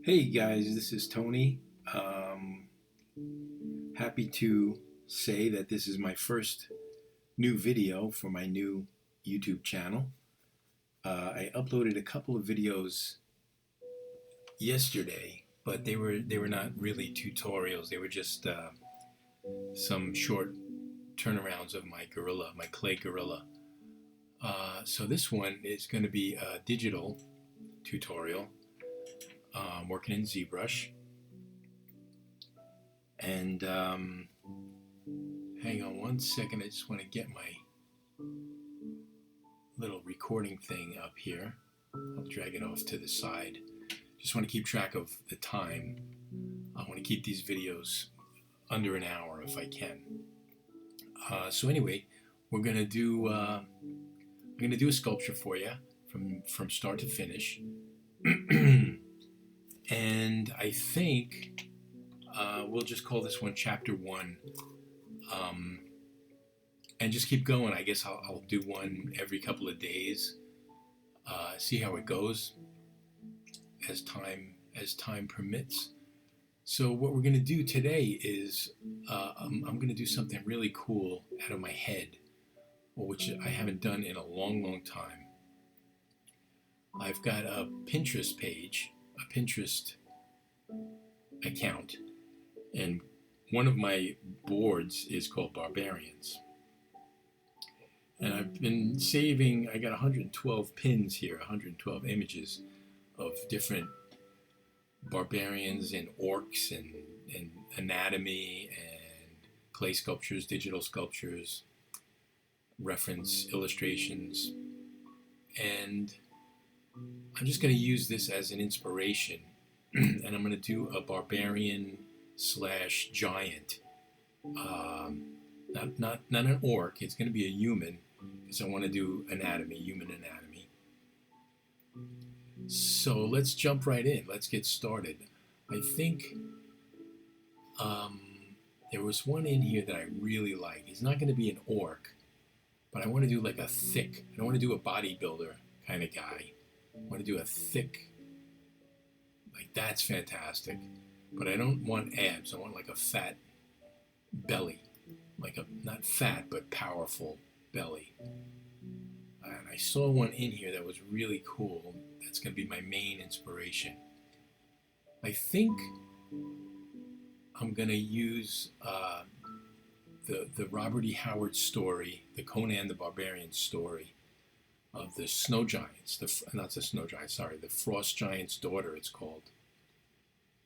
Hey guys, this is Tony. Um, Happy to say that this is my first new video for my new YouTube channel. I uploaded a couple of videos yesterday, but they were not really tutorials. They were just some short turnarounds of my gorilla, my clay gorilla. So this one is going to be a digital tutorial. I'm working in ZBrush, and hang on one second. I just want to get my little recording thing up here. I'll drag it off to the side. Just want to keep track of the time. I want to keep these videos under an hour if I can. So anyway, we're gonna do I'm gonna do a sculpture for you from start to finish, and I think we'll just call this one Chapter 1. And just keep going. I guess I'll do one every couple of days. See how it goes as time permits. So what we're going to do today is I'm going to do something really cool out of my head, which I haven't done in a long time. I've got a Pinterest page, a Pinterest account, and one of my boards is called Barbarians. And I've been saving, I got 112 pins here, 112 images of different barbarians and orcs and anatomy and clay sculptures, digital sculptures, reference illustrations. And I'm just going to use this as an inspiration. And I'm going to do a barbarian slash giant. Not an orc, it's going to be a human, because I want to do anatomy, human anatomy. So let's jump right in. Let's get started. I think there was one in here that I really like. He's not going to be an orc, but I want to do like a thick, I don't want to do a bodybuilder kind of guy. I want to do a thick, like that's fantastic. But I don't want abs. I want like a fat belly. Like a, not fat, but powerful belly. And I saw one in here that was really cool. That's going to be my main inspiration. I think I'm going to use the Robert E. Howard story, the Conan the Barbarian story of the snow giants, not the snow giants, sorry, the frost giant's daughter it's called,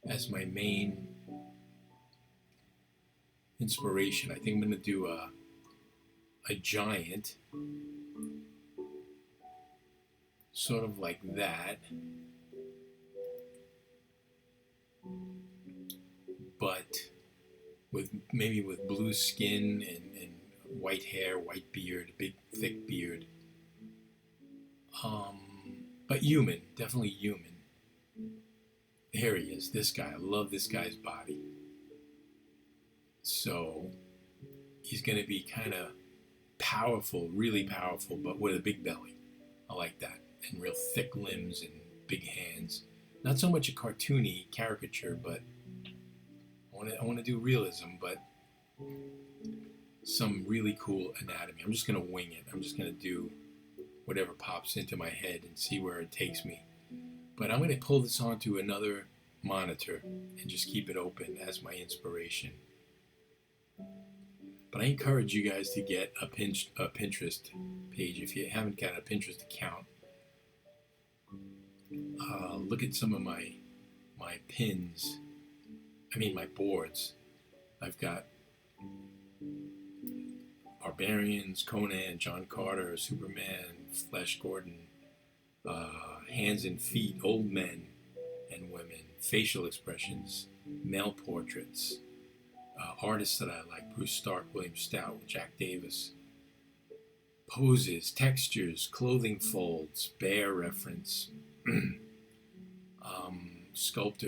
as my main inspiration. I think I'm going to do a giant, sort of like that, but maybe with blue skin and white hair, white beard, big thick beard. But human, definitely human. Here he is, this guy. I love this guy's body. So he's going to be kind of powerful, really powerful, but with a big belly. I like that. And real thick limbs and big hands. Not so much a cartoony caricature, but I want to do realism, but some really cool anatomy. I'm just going to wing it. I'm just going to do whatever pops into my head and see where it takes me. But I'm going to pull this onto another monitor and just keep it open as my inspiration. But I encourage you guys to get a Pinterest page. If you haven't got a Pinterest account, look at some of my pins. I mean my boards. I've got Barbarians, Conan, John Carter, Superman, Flash Gordon, hands and feet, old men and women, facial expressions, male portraits, artists that I like, Bruce Stark, William Stout, Jack Davis, poses, textures, clothing folds, bear reference,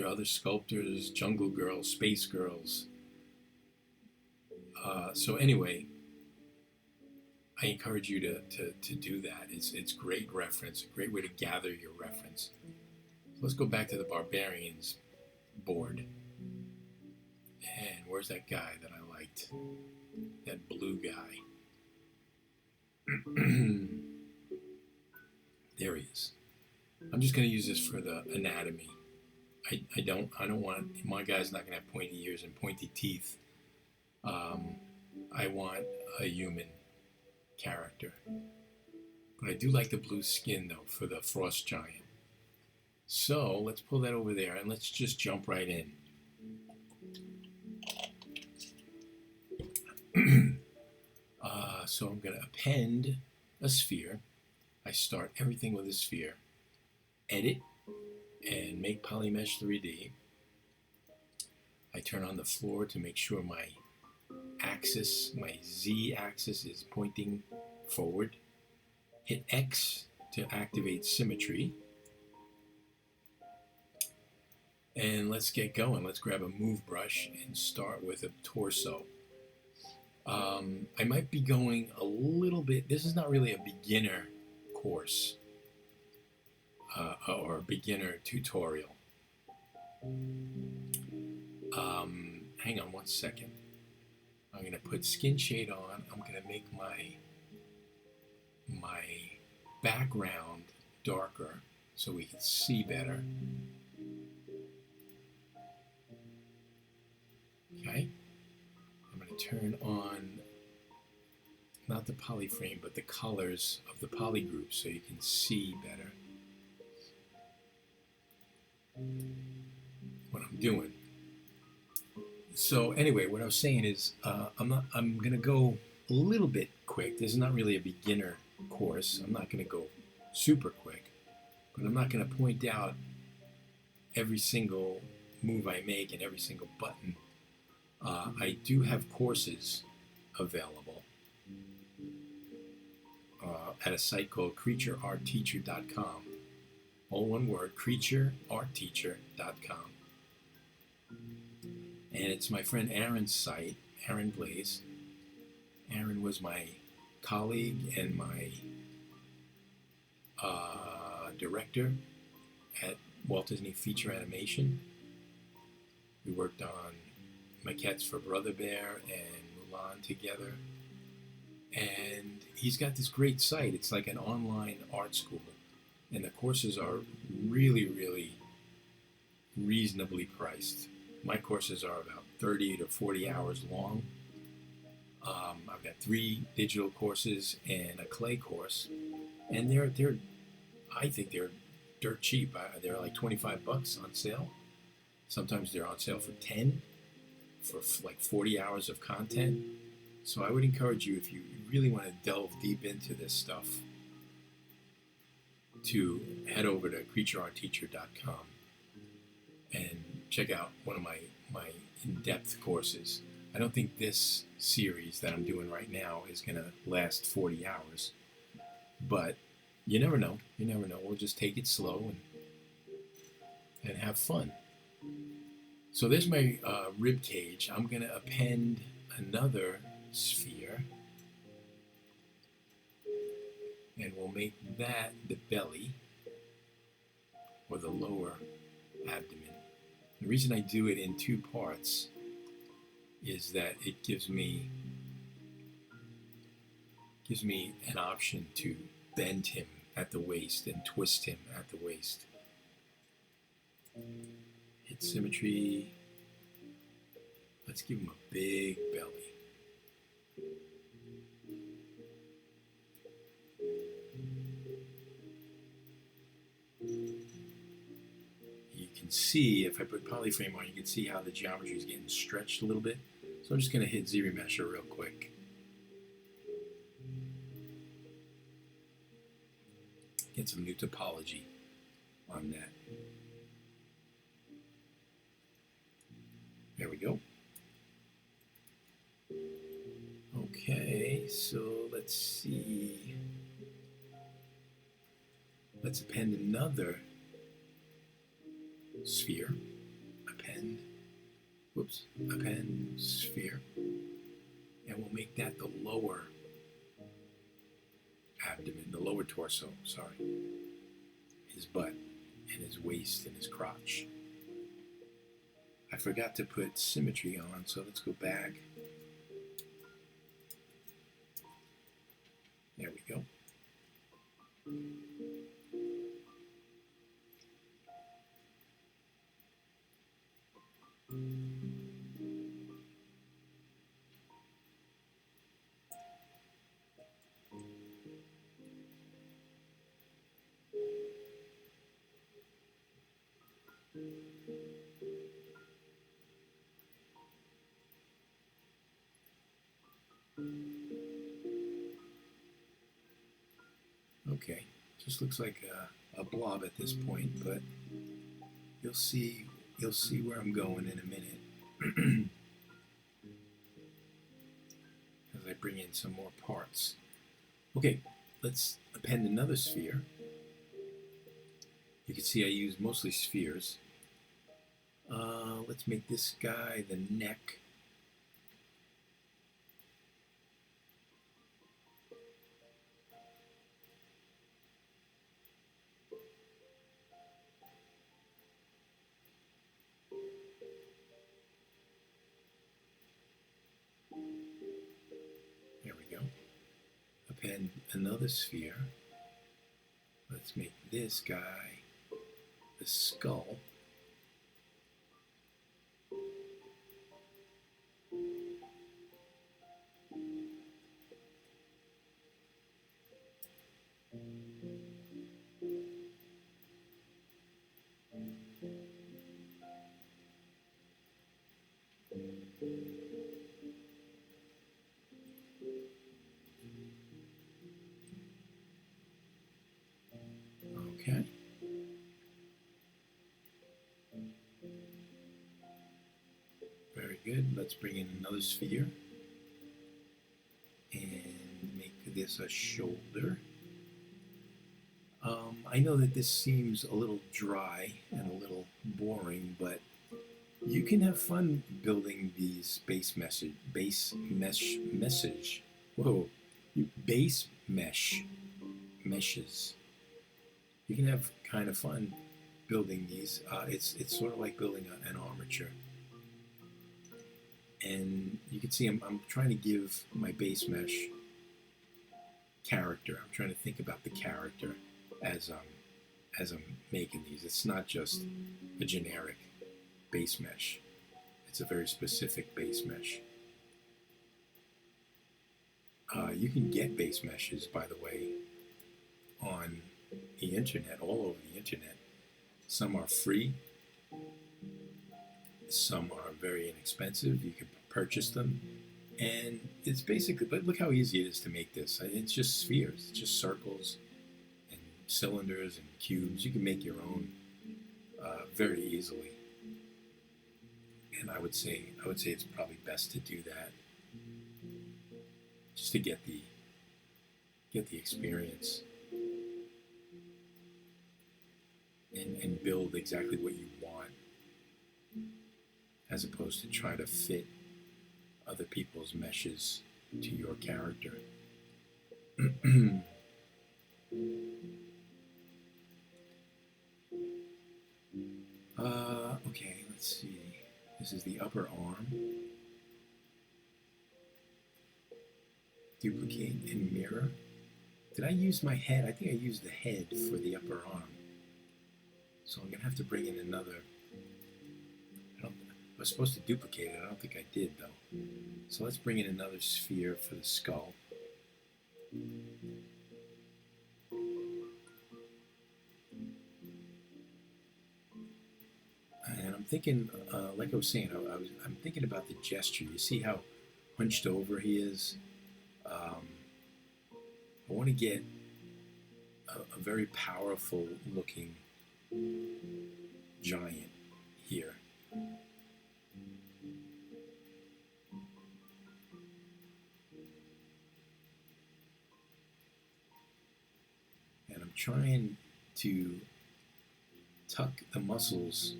other sculptors, jungle girls, space girls. So anyway, I encourage you to do that. It's great reference, a great way to gather your reference. So let's go back to the barbarians board. And where's that guy that I liked? That blue guy. There he is. I'm just going to use this for the anatomy. I don't want, my guy's not going to have pointy ears and pointy teeth. I want a human character. But I do like the blue skin, though, for the frost giant. So let's pull that over there and let's just jump right in. So I'm going to append a sphere. I start everything with a sphere. Edit and make Polymesh 3D. I turn on the floor to make sure my axis, my Z axis, is pointing forward. Hit X to activate symmetry. And let's get going. Let's grab a move brush and start with a torso. I might be going a little bit, this is not really a beginner course or a beginner tutorial. Hang on one second. I'm going to put skin shade on. I'm going to make my background darker so we can see better. Okay. I'm going to turn on not the polyframe, but the colors of the polygroups so you can see better what I'm doing. So anyway, what I was saying is I'm going to go a little bit quick. This is not really a beginner course. I'm not going to go super quick, but I'm not going to point out every single move I make and every single button. I do have courses available at a site called creatureartteacher.com. All one word, creatureartteacher.com. And it's my friend Aaron's site, Aaron Blaze. Aaron was my colleague and my director at Walt Disney Feature Animation. We worked on maquettes for Brother Bear and Mulan together. And he's got this great site. It's like an online art school. And the courses are really, really reasonably priced. My courses are about 30 to 40 hours long. I've got 3 digital courses and a clay course. And I think they're dirt cheap. They're like $25 on sale. Sometimes they're on sale for 10 for like 40 hours of content. So I would encourage you, if you really want to delve deep into this stuff, to head over to creatureartteacher.com and check out one of my in-depth courses. I don't think this series that I'm doing right now is going to last 40 hours, but you never know. You never know. We'll just take it slow and have fun. So there's my rib cage. I'm going to append another sphere, and we'll make that the belly or the lower abdomen. The reason I do it in 2 parts is that it gives me an option to bend him at the waist and twist him at the waist. Hit symmetry. Let's give him a big belly. You can see, if I put polyframe on, you can see how the geometry is getting stretched a little bit. So I'm just going to hit Z-Remesher real quick. Get some new topology on that. There we go. Okay, so let's see. Let's append another sphere. Append sphere. And we'll make that the lower abdomen, the lower torso, sorry. His butt. and his waist and his crotch. I forgot to put symmetry on, so let's go back. There we go. Okay, just looks like a blob at this point, but you'll see where I'm going in a minute as I bring in some more parts. Okay, let's append another sphere. You can see I use mostly spheres. Let's make this guy the neck. There we go. Append another sphere. Let's make this guy the skull. Okay. Very good. Let's bring in another sphere and make this a shoulder. I know that this seems a little dry and a little boring, but you can have fun building these base mesh meshes. You can have kind of fun building these. It's sort of like building an armature. And you can see I'm trying to give my base mesh character. I'm trying to think about the character as I'm making these. It's not just a generic base mesh. It's a very specific base mesh. You can get base meshes, by the way, on the internet, all over the internet. Some are free. Some are very inexpensive. You can purchase them. And it's basically, but look how easy it is to make this. It's just spheres. It's just circles and cylinders and cubes. You can make your own very easily. And I would say it's probably best to do that just to get the experience and build exactly what you want, as opposed to try to fit other people's meshes to your character. Okay, let's see. This is the upper arm. Duplicate and mirror. Did I use my head? I think I used the head for the upper arm. So I'm going to have to bring in another. I was supposed to duplicate it. I don't think I did, though. So let's bring in another sphere for the skull. And I'm thinking, like I was saying, I'm thinking about the gesture. You see how hunched over he is? I want to get a very powerful looking giant here. And I'm trying to tuck the muscles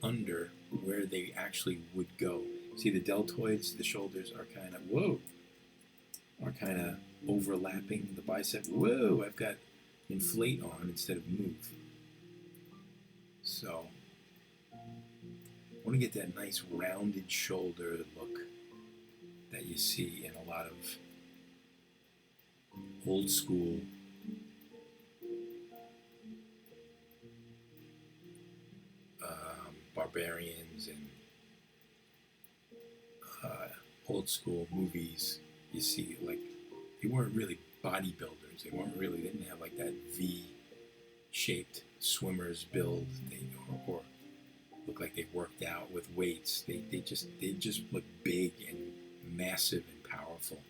under where they actually would go. See the deltoids, the shoulders are kind of overlapping the bicep. Whoa, I've got inflate on instead of move. So I want to get that nice rounded shoulder look that you see in a lot of old school barbarians and old school movies. You see, like, they weren't really bodybuilders. They didn't have like that V-shaped swimmer's build. Or look like they worked out with weights. They just look big and massive and powerful.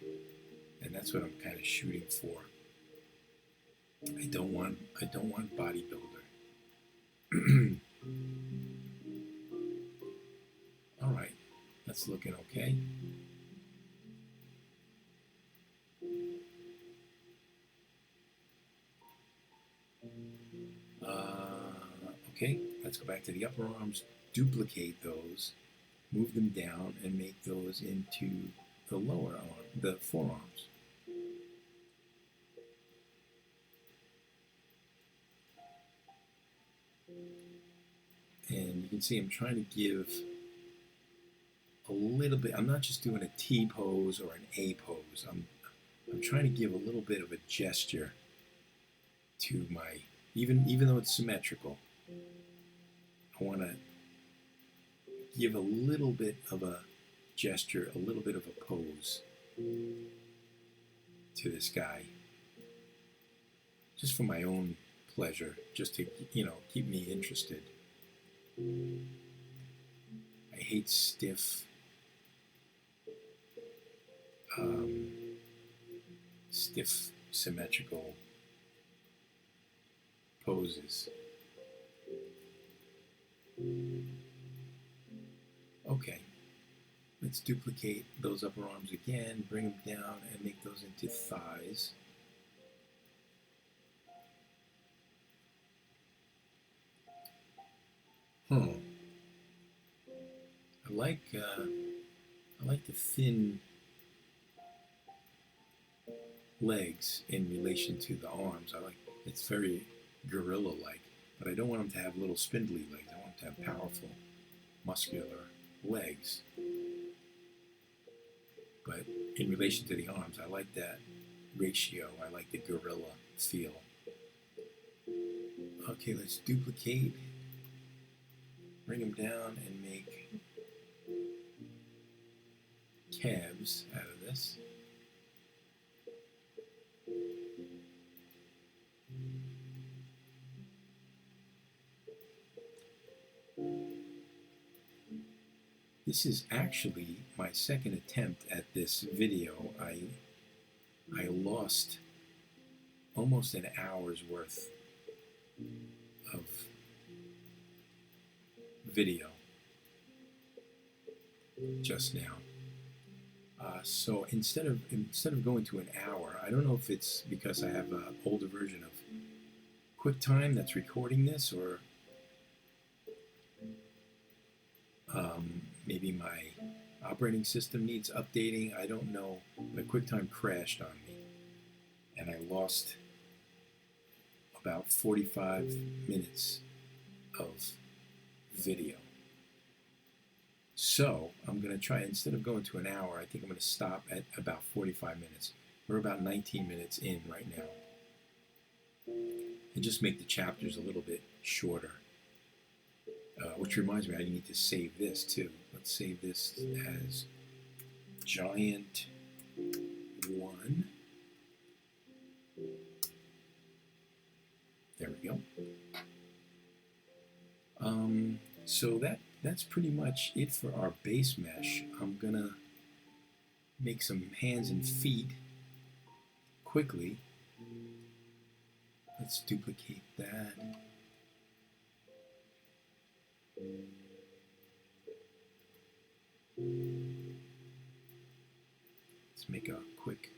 And that's what I'm kind of shooting for. I don't want bodybuilder. All right, that's looking okay. Okay, let's go back to the upper arms, duplicate those, move them down, and make those into the lower arm, the forearms. And you can see I'm trying to give a little bit. I'm not just doing a T pose or an A pose. I'm trying to give a little bit of a gesture to my, even though it's symmetrical, I want to give a little bit of a gesture, a little bit of a pose to this guy, just for my own pleasure, just to, keep me interested. I hate stiff, symmetrical poses. Okay, let's duplicate those upper arms again, bring them down, and make those into thighs. I like the thin legs in relation to the arms. It's very gorilla-like, but I don't want them to have little spindly legs. I want them to have powerful, muscular legs. But in relation to the arms, I like that ratio. I like the gorilla feel. Okay, let's duplicate, bring them down, and make calves out of this. This is actually my second attempt at this video. I lost almost an hour's worth of video just now. So instead of going to an hour, I don't know if it's because I have an older version of QuickTime that's recording this, or maybe my operating system needs updating. I don't know, but QuickTime crashed on me, and I lost about 45 minutes of video. So I'm going to try, instead of going to an hour, I think I'm going to stop at about 45 minutes. We're about 19 minutes in right now. And just make the chapters a little bit shorter. Which reminds me, I need to save this too. Let's save this as Giant 1. There we go. So that's pretty much it for our base mesh. I'm gonna make some hands and feet quickly. Let's duplicate that. Let's make a quick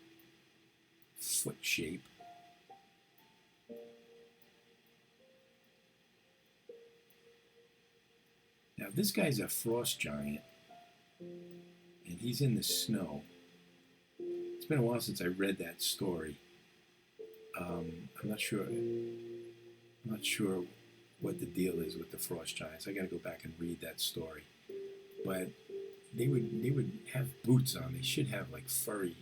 foot shape. Now this guy's a frost giant, and he's in the snow. It's been a while since I read that story. I'm not sure what the deal is with the frost giants. I got to go back and read that story. But they would have boots on. They should have like furry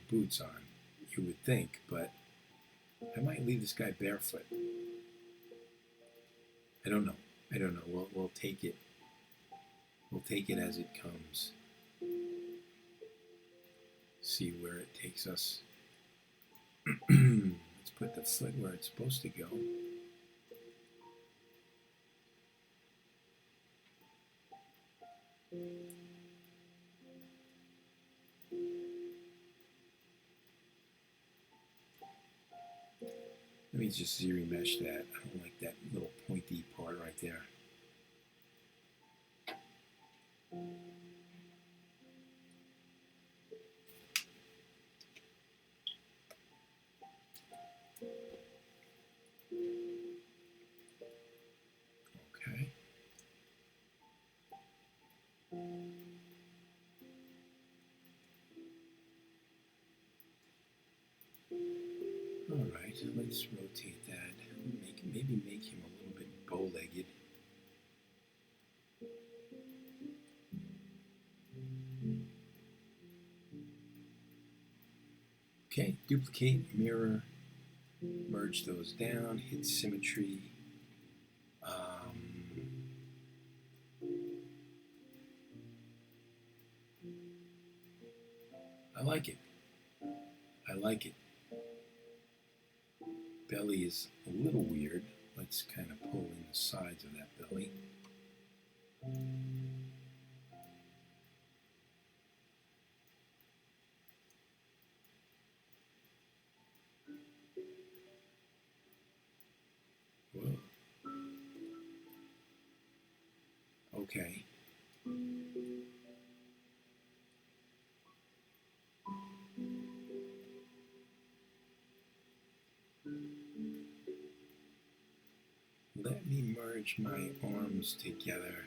boots on, you would think. But I might leave this guy barefoot. I don't know. We'll take it. We'll take it as it comes. See where it takes us. Let's put the foot where it's supposed to go. Let me just zero mesh that. I don't like that little pointy part right there. Okay. All right, let's rotate that. Maybe make him a little bit bow-legged. Okay, duplicate, mirror, merge those down, hit symmetry. I like it. I like it. Belly is a little weird. Let's kind of pull in the sides of that belly. Whoa. Okay. Let me merge my arms together.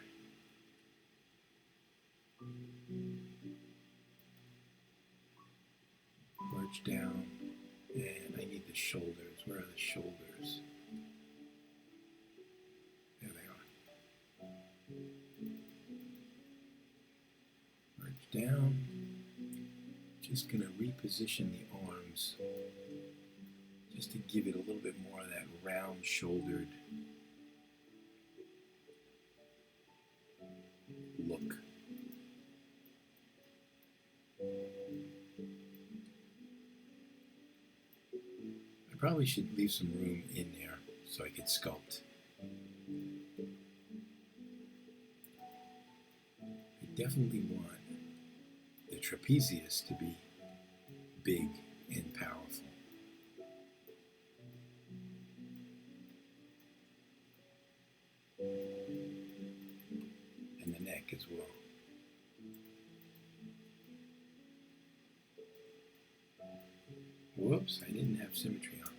Merge down, and I need the shoulders. Where are the shoulders? There they are. Merge down. Just going to reposition the arms just to give it a little bit more of that round-shouldered look. I probably should leave some room in there so I could sculpt. I definitely want the trapezius to be big and powerful. And the neck as well. Whoops, I didn't have symmetry on.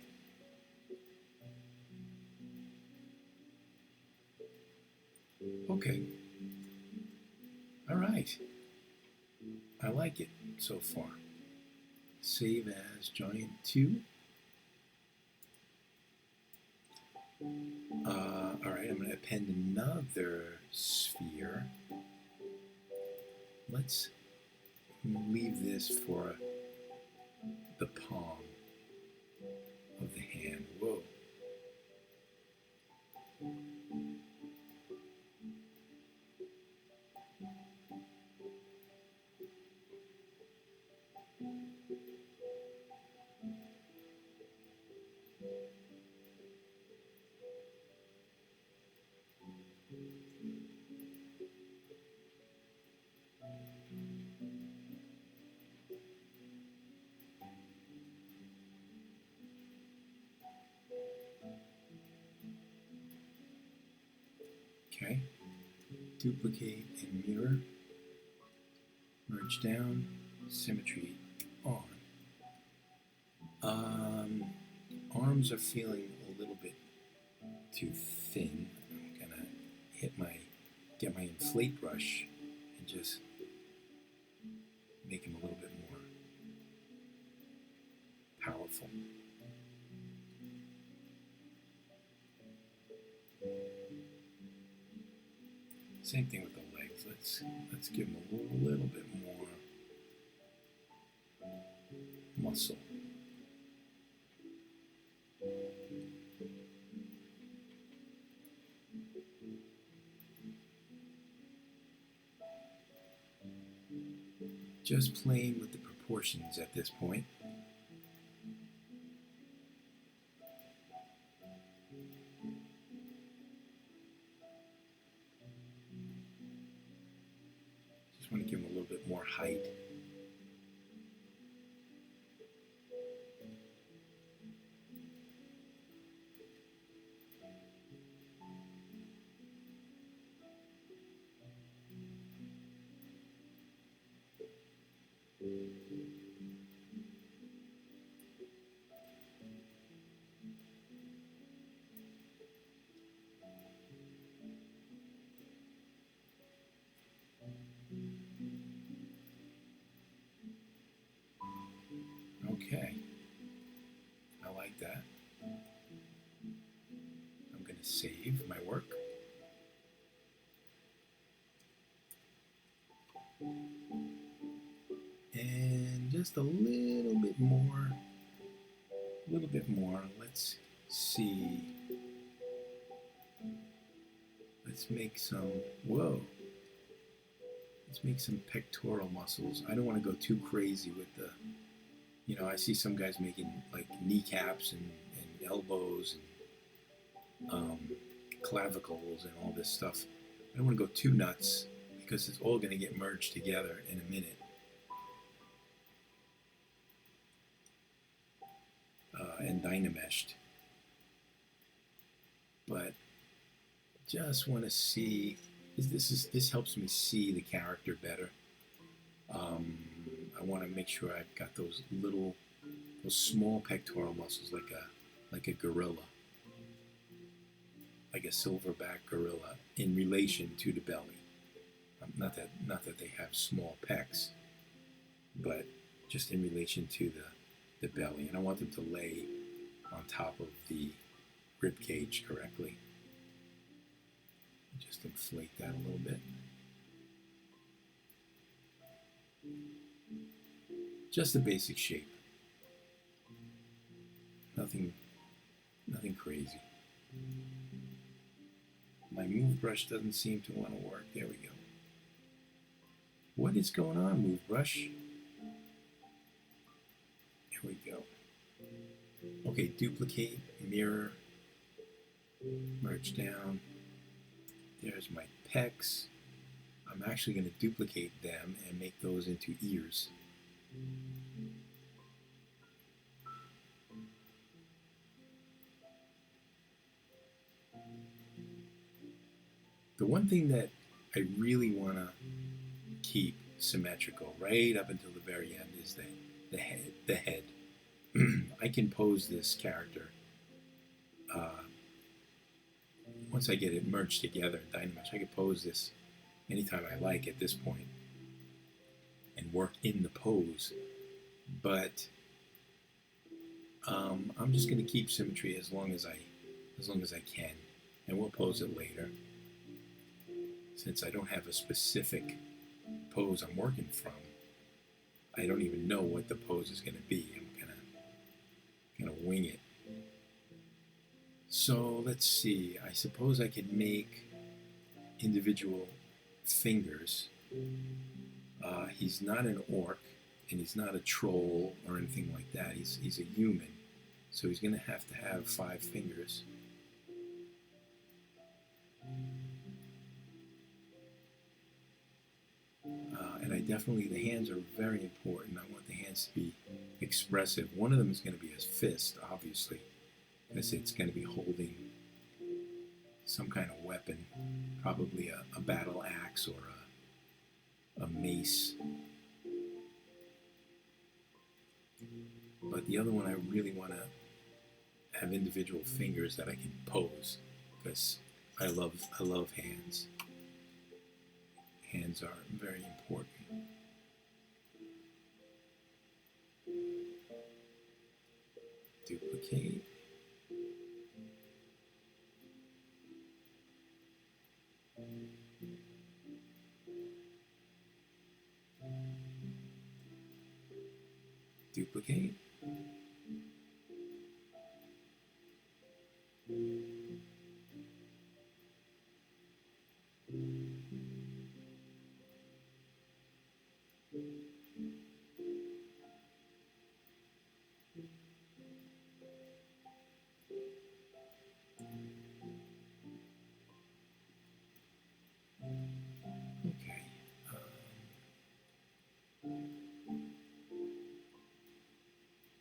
Okay. All right. I like it so far. Save as Giant 2. All right, I'm going to append another sphere. Let's leave this for the palm of the hand. Whoa. Okay, duplicate and mirror, merge down, symmetry on. Arms are feeling a little bit too thin. I'm gonna get my inflate brush and just make them a little bit more powerful. Same thing with the legs. Let's give them a little bit more muscle. Just playing with the proportions at this point. Just want to give them a little bit more height. Okay, I like that. I'm going to save my work. And just a little bit more. Let's see. Let's make some, whoa. Let's make some pectoral muscles. I don't want to go too crazy with the, you know, I see some guys making like kneecaps and elbows and clavicles and all this stuff. I don't want to go too nuts because it's all going to get merged together in a minute. And dynameshed. But just want to see, this helps me see the character better. I want to make sure I've got those small pectoral muscles like a gorilla, like a silverback gorilla in relation to the belly. Not that they have small pecs, but just in relation to the belly. And I want them to lay on top of the rib cage correctly. Just inflate that a little bit. Just a basic shape. Nothing crazy. My move brush doesn't seem to want to work. There we go. What is going on, move brush? Here we go. Okay, duplicate, mirror, merge down. There's my pecs. I'm actually going to duplicate them and make those into ears. The one thing that I really want to keep symmetrical right up until the very end is the head. I can pose this character once I get it merged together in Dynamesh. I can pose this anytime I like at this point and work in the pose, but I'm just going to keep symmetry as long as I can, and we'll pose it later. Since I don't have a specific pose I'm working from, I don't even know what the pose is going to be. I'm gonna wing it. So let's see. I suppose I could make individual fingers. He's not an orc, and he's not a troll or anything like that. He's a human, so he's going to have 5 fingers. And the hands are very important. I want the hands to be expressive. One of them is going to be his fist, obviously, because it's going to be holding some kind of weapon, probably a battle axe or a mace. But the other one, I really want to have individual fingers that I can pose, because I love hands. Hands are very important. Duplicate. duplicate. Okay.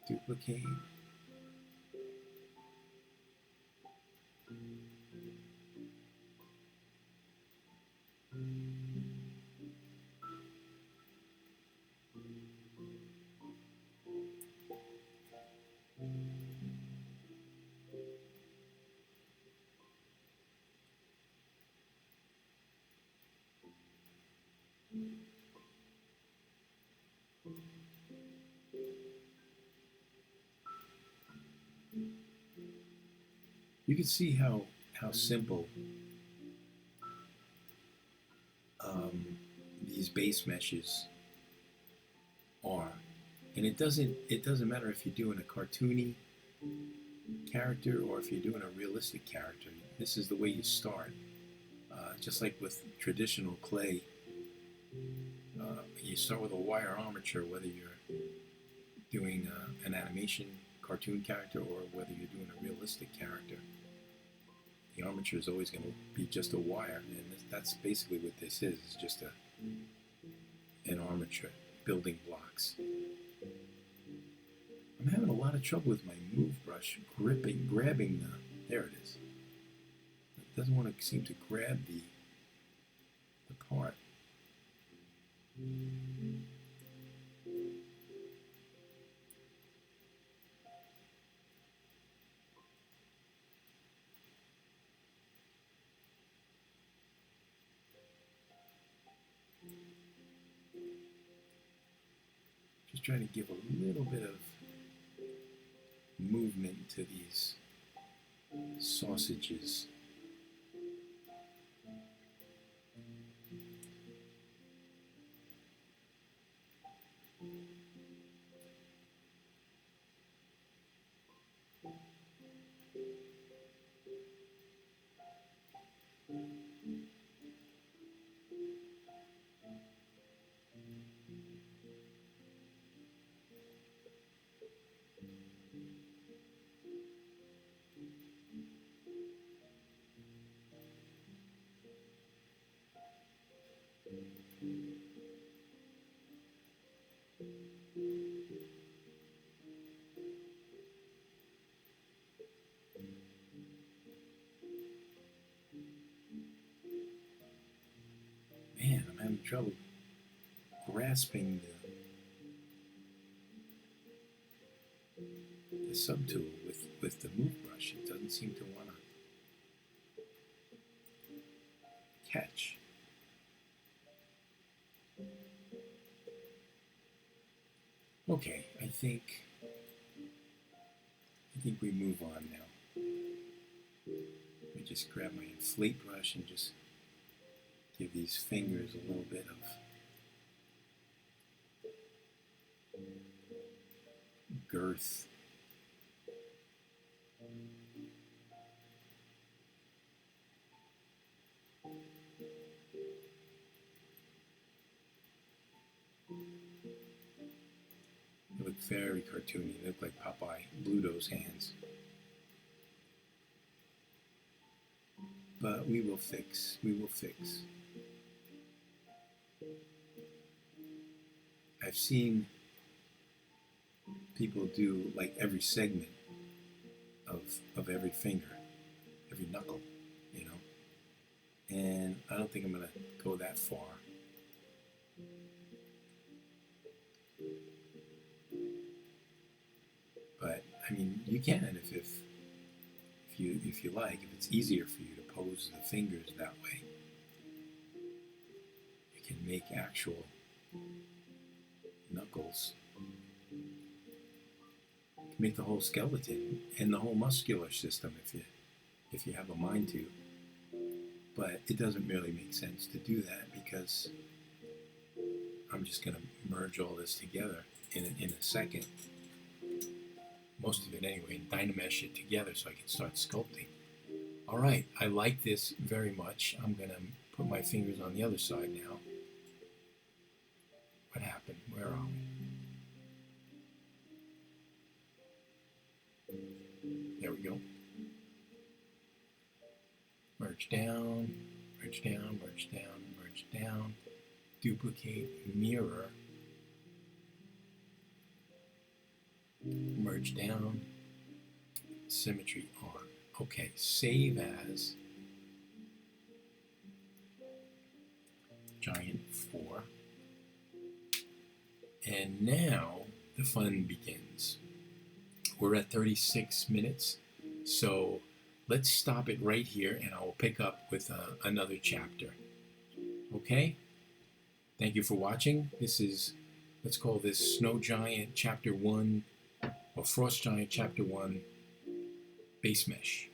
Duplicate. You can see how simple these base meshes are, and it doesn't matter if you're doing a cartoony character or if you're doing a realistic character. This is the way you start. Just like with traditional clay, you start with a wire armature, whether you're doing an animation cartoon character or whether you're doing a realistic character. The armature is always going to be just a wire, and that's basically what this is. It's just an armature, building blocks. I'm having a lot of trouble with my move brush grabbing there it is. It doesn't want to seem to grab the part. Just trying to give a little bit of movement to these sausages. Man, I'm having trouble grasping the subtool with the move brush. It doesn't seem to want to catch. Okay, I think we move on now. Let me just grab my inflate brush and just give these fingers a little bit of girth. They look very cartoony. They look like Popeye Bluto's hands. But we will fix. We will fix. I've seen people do like every segment of every finger, every knuckle, you know. And I don't think I'm going to go that far. But I mean, you can if you like, if it's easier for you to pose the fingers that way. You can make actual knuckles. You can make the whole skeleton and the whole muscular system if you have a mind to. But it doesn't really make sense to do that because I'm just going to merge all this together in a second. most of it anyway, and Dynamesh it together so I can start sculpting. All right, I like this very much. I'm going to put my fingers on the other side now. What happened? Where are we? There we go. Merge down, merge down, merge down, merge down. Duplicate, mirror. Merge down, symmetry on. Okay, save as Giant 4. And now the fun begins. We're at 36 minutes, so let's stop it right here and I'll pick up with another chapter. Okay? Thank you for watching. This is, let's call this Snow Giant Chapter 1, or Frost Giant Chapter 1 Base Mesh.